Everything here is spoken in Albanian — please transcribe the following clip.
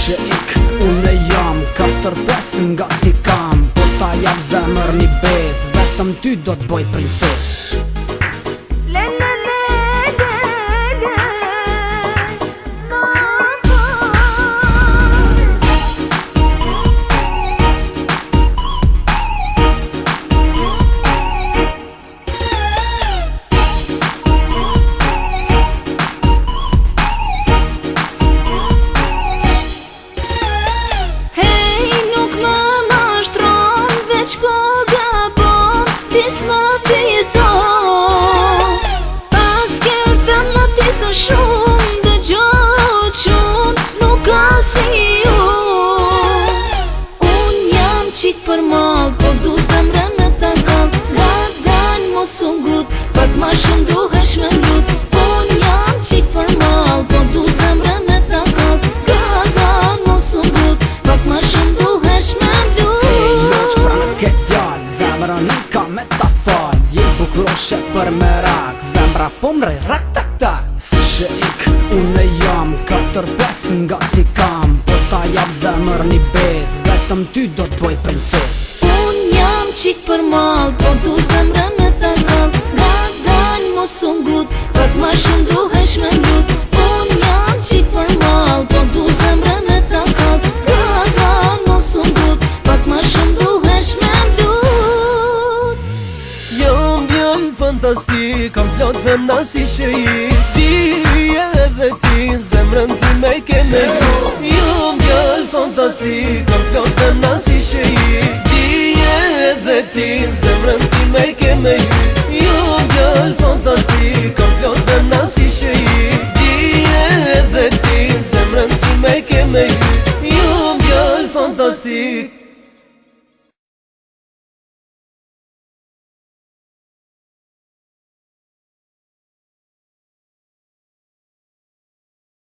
që ik, unë jam 4-5 nga ti kam. Po ta jap zemër një bez, vetëm ty do t'boj princes. Shumë dhe gjotë shumë nuk ka si ju. Unë jam qik për malë, po du zemre me thakall. Nga dan mos u ngut, pak ma shumë duhesh me mlut. Unë jam qik për malë, po du zemre me thakall. Nga dan mos u ngut, pak ma shumë duhesh me mlut. Hey, loq pra në ke djall, zemra në ka me ta fall. Je bukroshe për merak, zemra po mrej rak tak tak. Që ik, unë jam 4-5 nga ti kam. Po ta jap zemër një bez, vetëm ty do t'boj princes. Unë jam qik për malë, po du zemre me thakall. Nga dan mos u ngut, pak ma shumë duhesh me mlut. Unë jam qik për malë, po du zemre me thakall. Nga dan mos u ngut, pak ma shumë duhesh me mlut. Jam fantastik, kam plot vëmna si shëjit. Edhe ti, zemrën ti me keme ju. Jom djall fantastik, kam plot vëmna si shëjit. Edhe ti, zemrën ti me keme ju. Jom djall fantastik, kam plot vëmna si shëjit. Edhe ti, zemrën ti me keme ju. Jom djall fantastik.